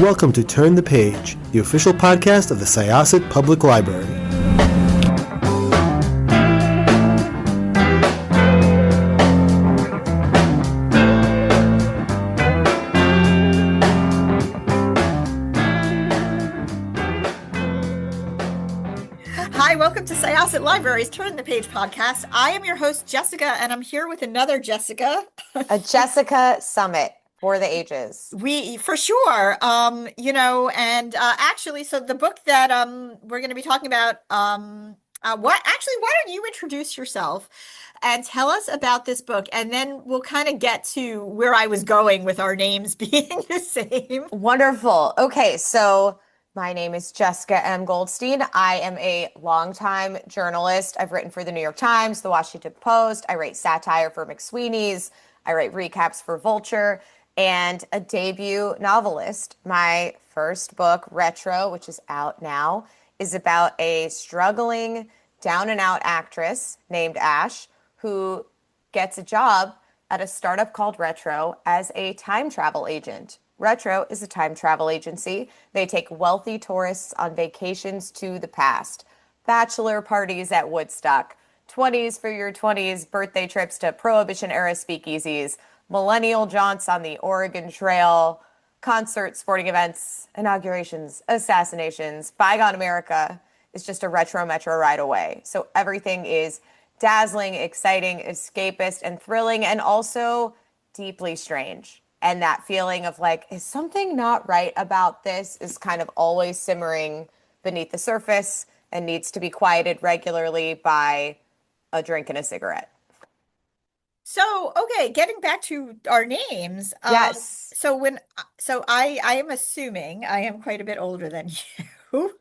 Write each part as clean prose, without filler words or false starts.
welcome to Turn the Page, the official podcast of the Syosset Public Library. Hi, welcome to Syosset Library's Turn the Page podcast. I am your host, Jessica, and I'm here with another Jessica. A Jessica Summit for the ages. For sure. Actually, so the book that we're going to be talking about, why don't you introduce yourself and tell us about this book, and then we'll kind of get to where I was going with our names being the same. Wonderful. Okay, so my name is Jessica M. Goldstein. I am a longtime journalist. I've written for the New York Times, the Washington Post. I write satire for McSweeney's. I write recaps for Vulture, and a debut novelist. My first book, Retro, which is out now, is about a struggling down-and-out actress named Ash who gets a job at a startup called Retro as a time travel agent. Retro is a time travel agency. They take wealthy tourists on vacations to the past, bachelor parties at Woodstock, 20s for your 20s, birthday trips to Prohibition-era speakeasies, millennial jaunts on the Oregon Trail, concerts, sporting events, inaugurations, assassinations. Bygone America is just a retro metro ride away. So everything is dazzling, exciting, escapist, and thrilling, and also deeply strange. And that feeling of like, is something not right about this is kind of always simmering beneath the surface and needs to be quieted regularly by a drink and a cigarette. So, okay, getting back to our names. Yes. I am assuming I am quite a bit older than you.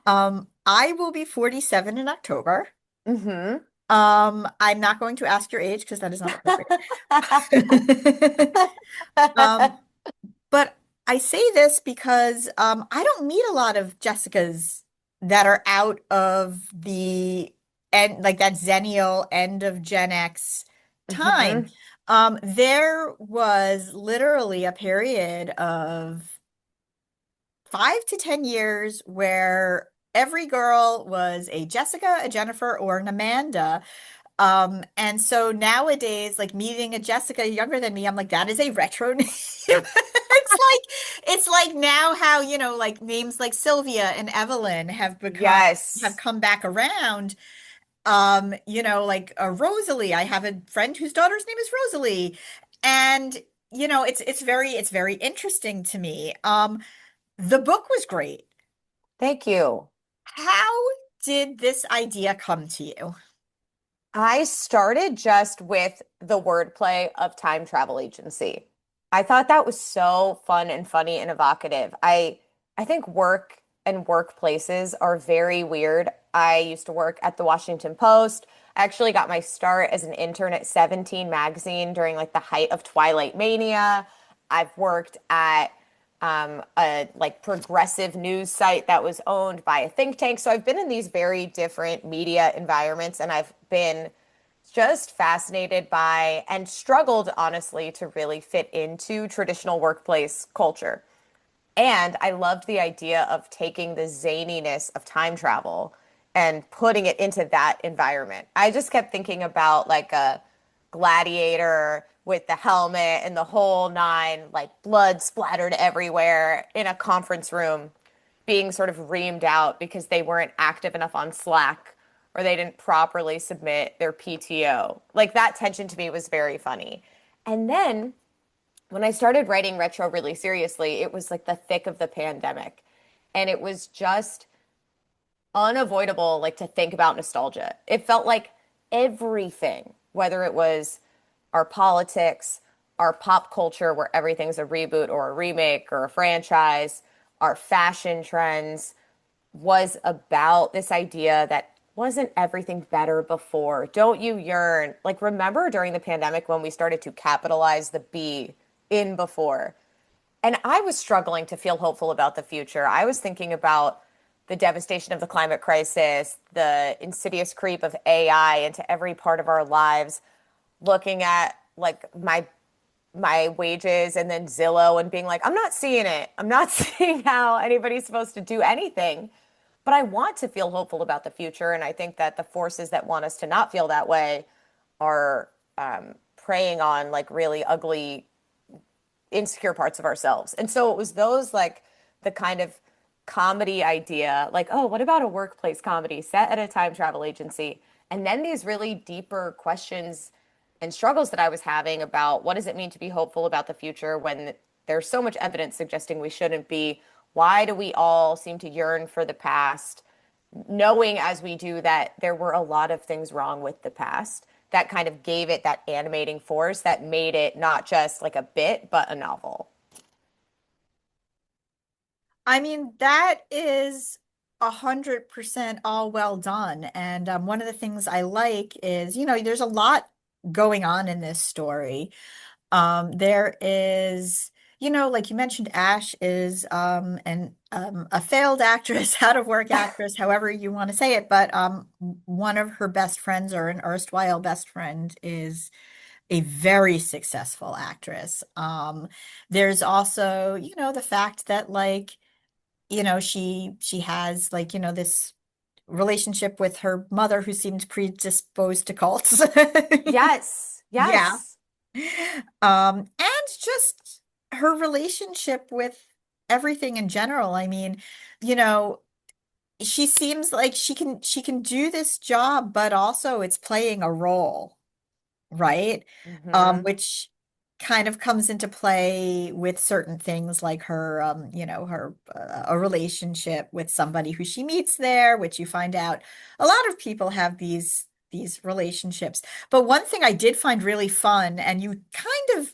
I will be 47 in October. Mm-hmm. I'm not going to ask your age because that is not appropriate. But I say this because I don't meet a lot of Jessicas that are out of the end, like that Xennial end of Gen X time. Mm-hmm. There was literally a period of 5 to 10 years where every girl was a Jessica, a Jennifer, or an Amanda. And so nowadays, like meeting a Jessica younger than me, I'm like, that is a retro name. It's like now how, like names like Sylvia and Evelyn have Yes. come back around. Like Rosalie. I have a friend whose daughter's name is Rosalie. And it's very interesting to me. The book was great. Thank you. How did this idea come to you? I started just with the wordplay of time travel agency. I thought that was so fun and funny and evocative. I think work and workplaces are very weird. I used to work at the Washington Post. I actually got my start as an intern at 17 magazine during like the height of Twilight Mania. I've worked at a like progressive news site that was owned by a think tank. So I've been in these very different media environments, and I've been just fascinated by and struggled, honestly, to really fit into traditional workplace culture. And I loved the idea of taking the zaniness of time travel and putting it into that environment. I just kept thinking about like a gladiator with the helmet and the whole nine, like blood splattered everywhere in a conference room, being sort of reamed out because they weren't active enough on Slack or they didn't properly submit their PTO. Like that tension to me was very funny. And then when I started writing retro really seriously, it was like the thick of the pandemic. And it was just unavoidable like to think about nostalgia. It felt like everything, whether it was our politics, our pop culture where everything's a reboot or a remake or a franchise, our fashion trends, was about this idea that wasn't everything better before? Don't you yearn? Like, remember during the pandemic when we started to capitalize the B in before? And I was struggling to feel hopeful about the future. I was thinking about the devastation of the climate crisis, the insidious creep of AI into every part of our lives, looking at like my my wages and then Zillow and being like, I'm not seeing it. I'm not seeing how anybody's supposed to do anything. But I want to feel hopeful about the future. And I think that the forces that want us to not feel that way are preying on like really ugly, insecure parts of ourselves. And so it was those like the kind of comedy idea, like, oh, what about a workplace comedy set at a time travel agency? And then these really deeper questions and struggles that I was having about what does it mean to be hopeful about the future when there's so much evidence suggesting we shouldn't be? Why do we all seem to yearn for the past, knowing as we do that there were a lot of things wrong with the past that kind of gave it that animating force that made it not just like a bit, but a novel. I mean, that is 100% all well done. And one of the things I like is, there's a lot going on in this story. There is, like you mentioned, Ash is a failed actress, out of work actress, however you want to say it. But one of her best friends, or an erstwhile best friend, is a very successful actress. There's also, the fact that like, she has like, this relationship with her mother who seemed predisposed to cults. Yes, Yeah. yes. And just her relationship with everything in general. I mean, you know, she seems like she can do this job, but also it's playing a role, right? Hmm. Which kind of comes into play with certain things like her, her a relationship with somebody who she meets there, which you find out a lot of people have these relationships. But one thing I did find really fun, and you kind of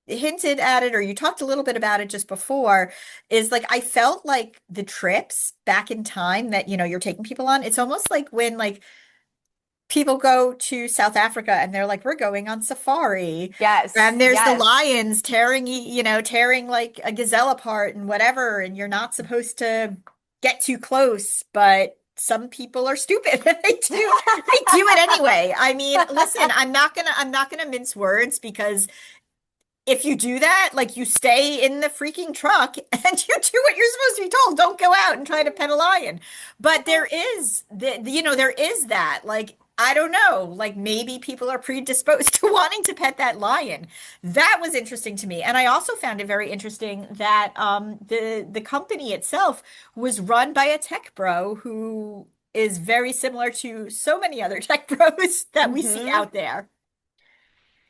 hinted at it or you talked a little bit about it just before, is like I felt like the trips back in time that you're taking people on, it's almost like when like people go to South Africa and they're like, we're going on safari. Yes, And there's the yes. lions tearing, tearing like a gazelle apart and whatever. And you're not supposed to get too close, but some people are stupid. They do it anyway. I mean, listen, I'm not gonna mince words, because if you do that, like you stay in the freaking truck and you do what you're supposed to be told. Don't go out and try to pet a lion. But there is that, like, I don't know, like maybe people are predisposed to wanting to pet that lion. That was interesting to me. And I also found it very interesting that the company itself was run by a tech bro who is very similar to so many other tech bros that we see Hmm. out there.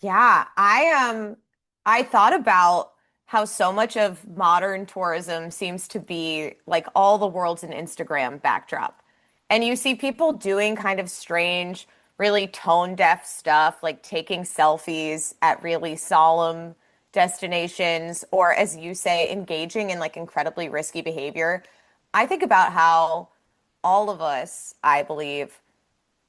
Yeah, I thought about how so much of modern tourism seems to be like all the world's an Instagram backdrop. And you see people doing kind of strange, really tone deaf stuff, like taking selfies at really solemn destinations, or as you say, engaging in like incredibly risky behavior. I think about how all of us, I believe,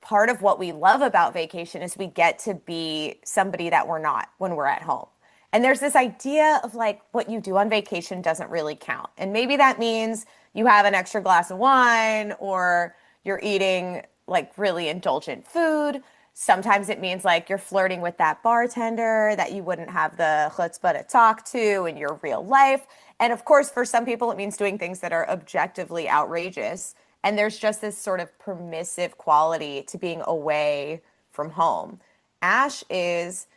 part of what we love about vacation is we get to be somebody that we're not when we're at home. And there's this idea of like what you do on vacation doesn't really count. And maybe that means you have an extra glass of wine or you're eating like really indulgent food. Sometimes it means like you're flirting with that bartender that you wouldn't have the chutzpah to talk to in your real life. And of course, for some people, it means doing things that are objectively outrageous. And there's just this sort of permissive quality to being away from home. Ash is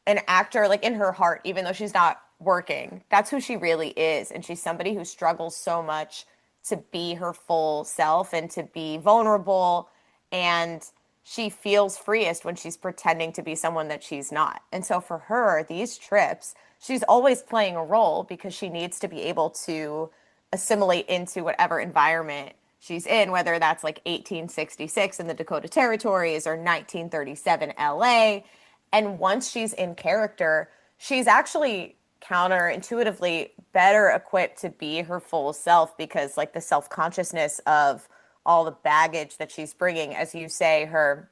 an actor, like in her heart, even though she's not working. That's who she really is. And she's somebody who struggles so much to be her full self and to be vulnerable. And she feels freest when she's pretending to be someone that she's not. And so for her, these trips, she's always playing a role because she needs to be able to assimilate into whatever environment she's in, whether that's like 1866 in the Dakota Territories or 1937 LA. And once she's in character, she's actually counterintuitively better equipped to be her full self because, like, the self consciousness of all the baggage that she's bringing, as you say, her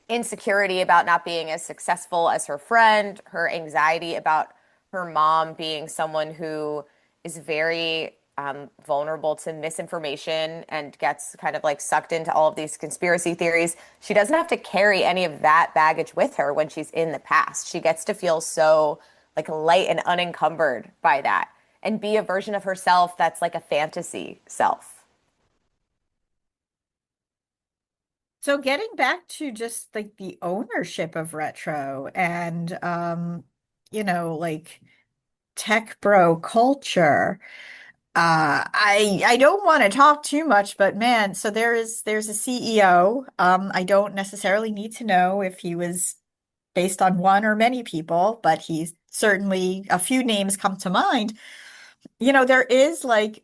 insecurity about not being as successful as her friend, her anxiety about her mom being someone who is very vulnerable to misinformation and gets kind of like sucked into all of these conspiracy theories. She doesn't have to carry any of that baggage with her when she's in the past. She gets to feel so like light and unencumbered by that, and be a version of herself that's like a fantasy self. So getting back to just like the ownership of retro and like tech bro culture. I don't want to talk too much, but man, so there's a CEO. I don't necessarily need to know if he was based on one or many people, but he's certainly a few names come to mind. There is like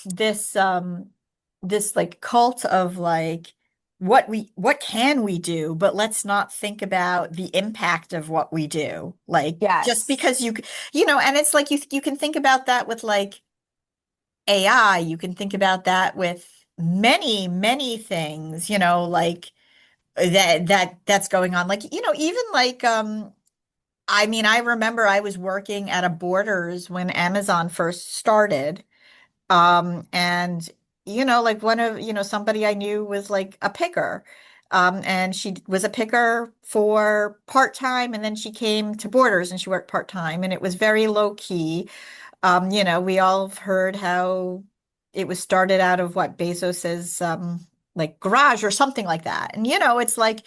this like cult of like what can we do, but let's not think about the impact of what we do. Like just Yes. because and it's like you can think about that with like AI, you can think about that with many, many things, like that's going on. Like, even like I mean, I remember I was working at a Borders when Amazon first started. And like somebody I knew was like a picker. And she was a picker for part-time, and then she came to Borders and she worked part-time, and it was very low key. We all have heard how it was started out of what Bezos's like garage or something like that. And it's like,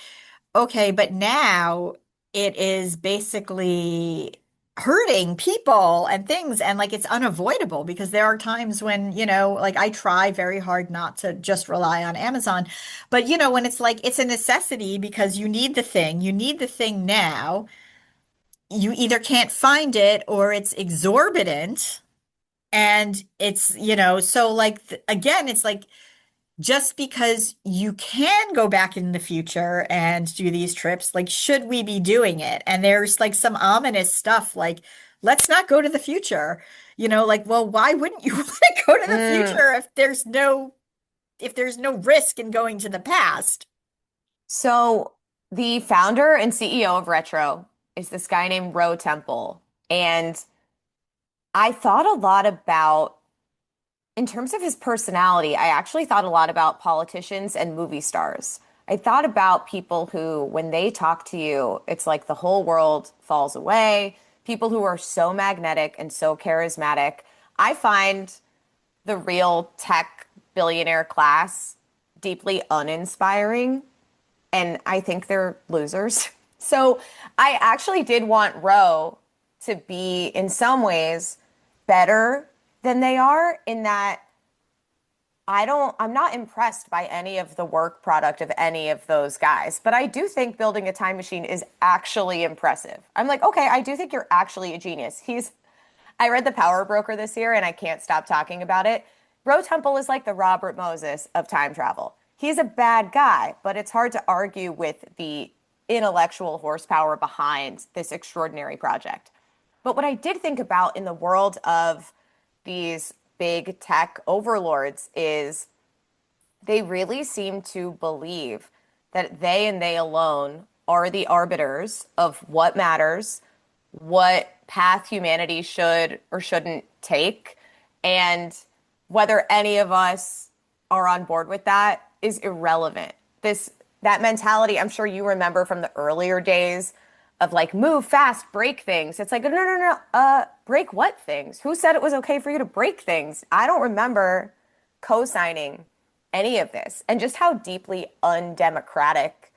okay, but now it is basically hurting people and things, and like it's unavoidable because there are times when, like I try very hard not to just rely on Amazon, but when it's like it's a necessity because you need the thing now, you either can't find it or it's exorbitant. And it's, so like again, it's like just because you can go back in the future and do these trips, like, should we be doing it? And there's like some ominous stuff like, let's not go to the future. Like, well, why wouldn't you want to go to the Mm. future if there's no risk in going to the past? So the founder and CEO of Retro is this guy named Ro Temple. And I thought a lot about, in terms of his personality, I actually thought a lot about politicians and movie stars. I thought about people who, when they talk to you, it's like the whole world falls away. People who are so magnetic and so charismatic. I find the real tech billionaire class deeply uninspiring, and I think they're losers. So I actually did want Ro to be, in some ways, better than they are, in that I'm not impressed by any of the work product of any of those guys, but I do think building a time machine is actually impressive. I'm like, okay, I do think you're actually a genius. I read The Power Broker this year and I can't stop talking about it. Ro Temple is like the Robert Moses of time travel. He's a bad guy, but it's hard to argue with the intellectual horsepower behind this extraordinary project. But what I did think about in the world of these big tech overlords is they really seem to believe that they and they alone are the arbiters of what matters, what path humanity should or shouldn't take, and whether any of us are on board with that is irrelevant. That mentality, I'm sure you remember from the earlier days of like move fast, break things. It's like, no, no, no, break what things? Who said it was okay for you to break things? I don't remember co-signing any of this, and just how deeply undemocratic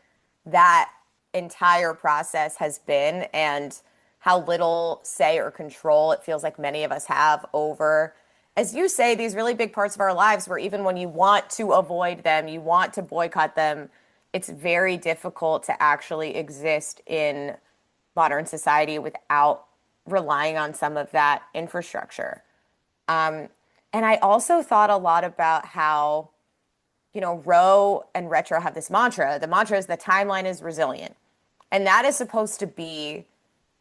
that entire process has been, and how little say or control it feels like many of us have over, as you say, these really big parts of our lives where even when you want to avoid them, you want to boycott them, it's very difficult to actually exist in modern society without relying on some of that infrastructure. And I also thought a lot about how, Ro and Retro have this mantra. The mantra is the timeline is resilient. And that is supposed to be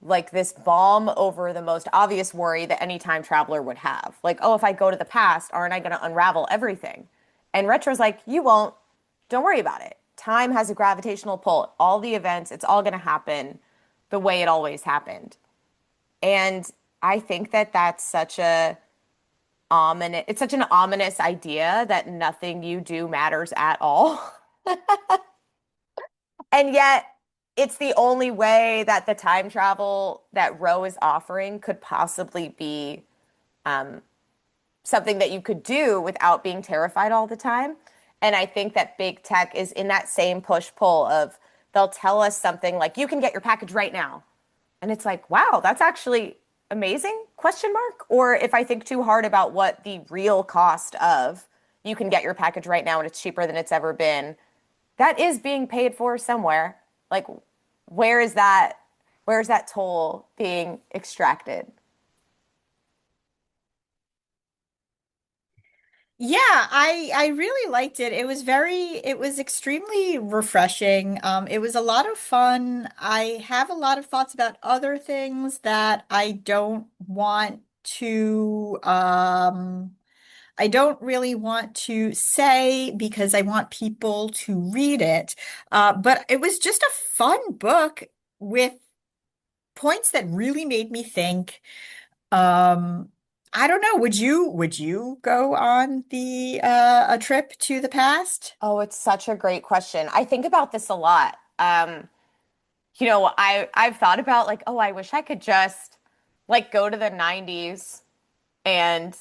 like this balm over the most obvious worry that any time traveler would have. Like, oh, if I go to the past, aren't I going to unravel everything? And Retro's like, you won't. Don't worry about it. Time has a gravitational pull. All the events, it's all going to happen the way it always happened. And I think that that's it's such an ominous idea that nothing you do matters at all. And yet it's the only way that the time travel that Roe is offering could possibly be um, something that you could do without being terrified all the time. And I think that big tech is in that same push-pull of they'll tell us something like, you can get your package right now. And it's like, wow, that's actually amazing, question mark. Or if I think too hard about what the real cost of you can get your package right now and it's cheaper than it's ever been, that is being paid for somewhere. Like, where is that, where is that toll being extracted? Yeah, I really liked it. It was extremely refreshing. It was a lot of fun. I have a lot of thoughts about other things that I don't really want to say because I want people to read it. But it was just a fun book with points that really made me think. Um, I don't know. Would you go on the a trip to the past? Oh, it's such a great question. I think about this a lot. I've thought about like, oh, I wish I could just like go to the 90s and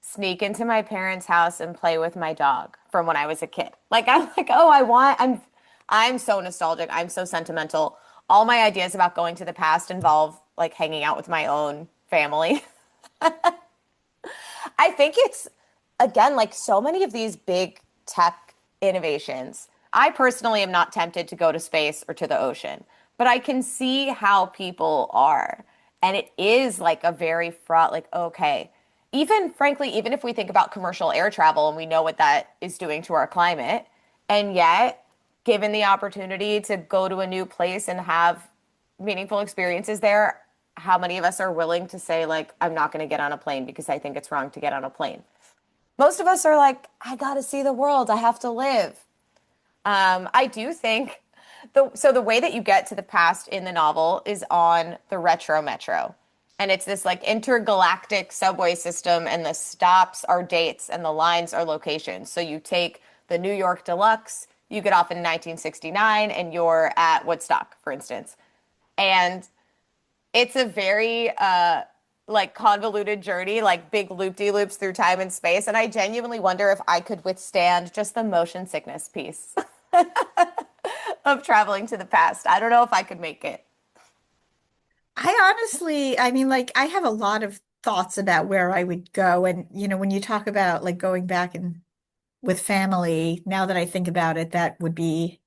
sneak into my parents' house and play with my dog from when I was a kid. Like I'm like, oh, I'm so nostalgic. I'm so sentimental. All my ideas about going to the past involve like hanging out with my own family. I think it's again like so many of these big tech innovations. I personally am not tempted to go to space or to the ocean, but I can see how people are. And it is like a very fraught, like, okay, even frankly, even if we think about commercial air travel and we know what that is doing to our climate, and yet, given the opportunity to go to a new place and have meaningful experiences there, how many of us are willing to say, like, I'm not going to get on a plane because I think it's wrong to get on a plane? Most of us are like, I got to see the world. I have to live. I do think the way that you get to the past in the novel is on the Retro Metro. And it's this like intergalactic subway system, and the stops are dates and the lines are locations. So you take the New York Deluxe, you get off in 1969, and you're at Woodstock, for instance. And it's a very like convoluted journey, like big loop-de-loops through time and space. And I genuinely wonder if I could withstand just the motion sickness piece of traveling to the past. I don't know if I could make it. I mean, like, I have a lot of thoughts about where I would go. And, when you talk about like going back and with family, now that I think about it, that would be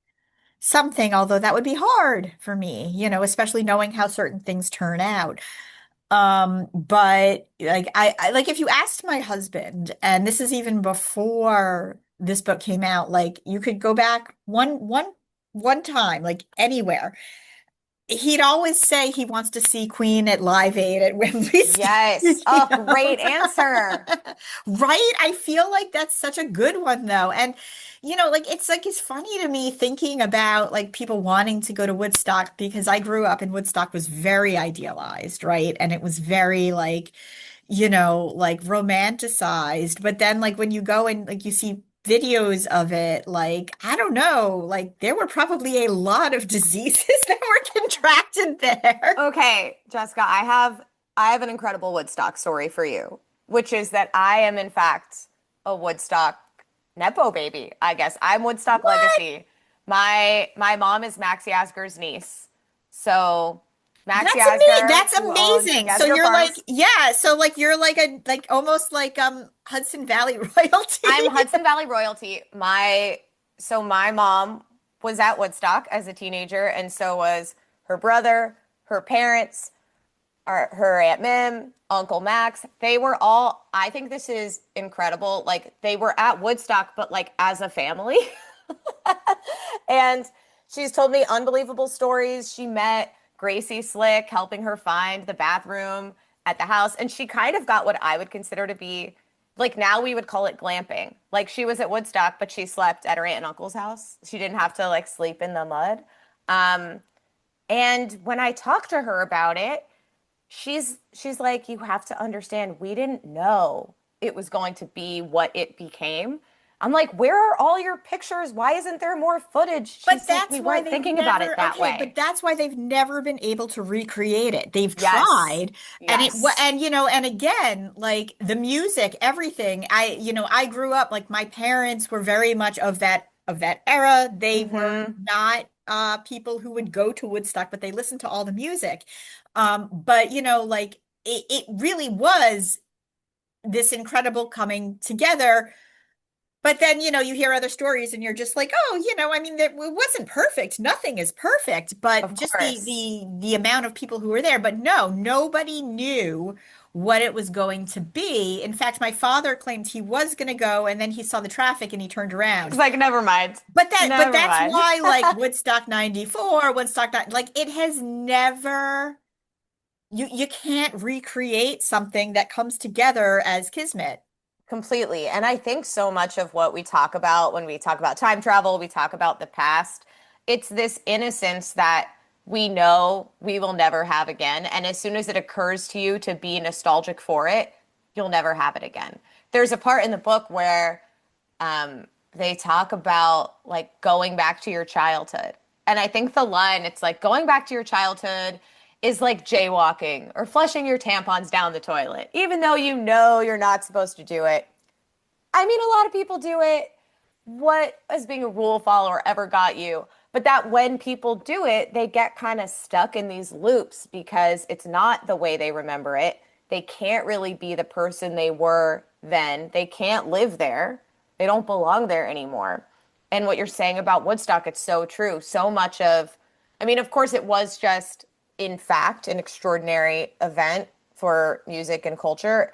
something, although that would be hard for me, especially knowing how certain things turn out. But like I like if you asked my husband, and this is even before this book came out, like you could go back one time, like anywhere. He'd always say he wants to see Queen at Live Aid at Wembley Yes. Stadium. Oh, great answer. Right? I feel like that's such a good one though. And like it's funny to me thinking about like people wanting to go to Woodstock because I grew up and Woodstock was very idealized, right? And it was very like like romanticized. But then like when you go and like you see videos of it, like I don't know, like there were probably a lot of diseases that were contracted there. Okay, Jessica, I have an incredible Woodstock story for you, which is that I am in fact a Woodstock Nepo baby, I guess. I'm Woodstock What? legacy. My mom is Max Yasgur's niece. So Max That's amazing. Yasgur, That's who owns amazing. So Yasgur you're like, Farms. yeah, so like you're like a like almost like Hudson Valley royalty. I'm Hudson Valley royalty. My mom was at Woodstock as a teenager, and so was her brother, her parents, her Aunt Mim, Uncle Max. They were all, I think this is incredible. Like they were at Woodstock, but like as a family. And she's told me unbelievable stories. She met Gracie Slick helping her find the bathroom at the house. And she kind of got what I would consider to be like now we would call it glamping. Like she was at Woodstock, but she slept at her aunt and uncle's house. She didn't have to like sleep in the mud. Um, and when I talked to her about it, she's like, you have to understand, we didn't know it was going to be what it became. I'm like, where are all your pictures? Why isn't there more footage? She's But like, that's we why weren't they've thinking about it never, that okay, but way. that's why they've never been able to recreate it. They've Yes. tried, and Yes. and and again, like the music, everything. I grew up, like my parents were very much of that era. They were Mm-hmm. not people who would go to Woodstock, but they listened to all the music. But like it really was this incredible coming together. But then, you hear other stories and you're just like, oh, I mean, it wasn't perfect. Nothing is perfect, but Of just course. the amount of people who were there. But no, nobody knew what it was going to be. In fact, my father claimed he was going to go, and then he saw the traffic and he turned It's around. like, never mind. But Never that's mind. why, like Woodstock 94, like it has never, you can't recreate something that comes together as Kismet. Completely. And I think so much of what we talk about when we talk about time travel, we talk about the past, it's this innocence that we know we will never have again. And as soon as it occurs to you to be nostalgic for it, you'll never have it again. There's a part in the book where they talk about like going back to your childhood. And I think the line, it's like going back to your childhood is like jaywalking or flushing your tampons down the toilet, even though you know you're not supposed to do it. I mean, a lot of people do it. What as being a rule follower ever got you? But that when people do it, they get kind of stuck in these loops because it's not the way they remember it. They can't really be the person they were then. They can't live there. They don't belong there anymore. And what you're saying about Woodstock, it's so true. So much of, I mean, of course, it was just, in fact, an extraordinary event for music and culture.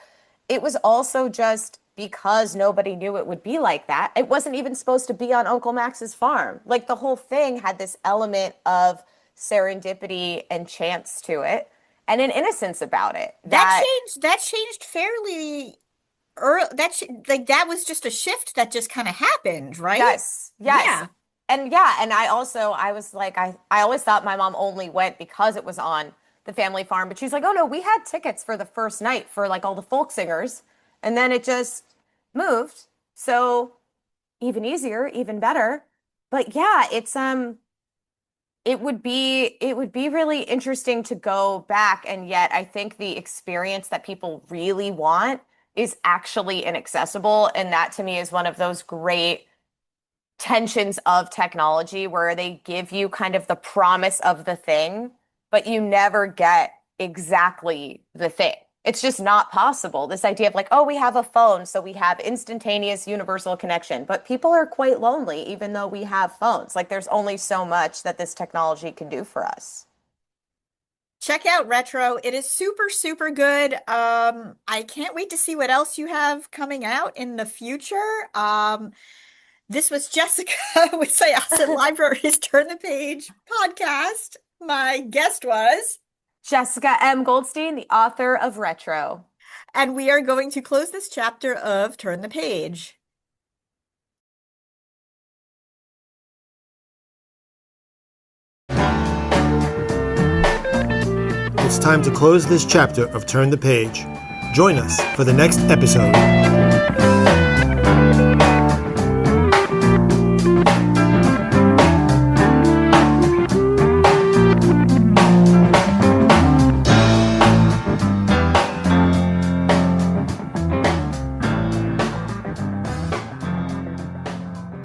It was also just because nobody knew it would be like that. It wasn't even supposed to be on Uncle Max's farm. Like the whole thing had this element of serendipity and chance to it and an innocence about it that That changed fairly early. Like that was just a shift that just kind of happened, right? yes, yes. Yeah. And yeah, and I was like, I always thought my mom only went because it was on the family farm, but she's like, oh no, we had tickets for the first night for like all the folk singers, and then it just moved. So even easier, even better. But yeah, it would be really interesting to go back, and yet I think the experience that people really want is actually inaccessible, and that to me is one of those great tensions of technology where they give you kind of the promise of the thing, but you never get exactly the thing. It's just not possible. This idea of like, oh, we have a phone, so we have instantaneous universal connection. But people are quite lonely, even though we have phones. Like, there's only so much that this technology can do for us. Check out Retro. It is super, super good. I can't wait to see what else you have coming out in the future. This was Jessica with Syosset Library's Turn the Page podcast. My guest was, Jessica M. Goldstein, the author of Retro. and we are going to close this chapter of Turn the Page. It's time to close this chapter of Turn the Page. Join us for the next episode.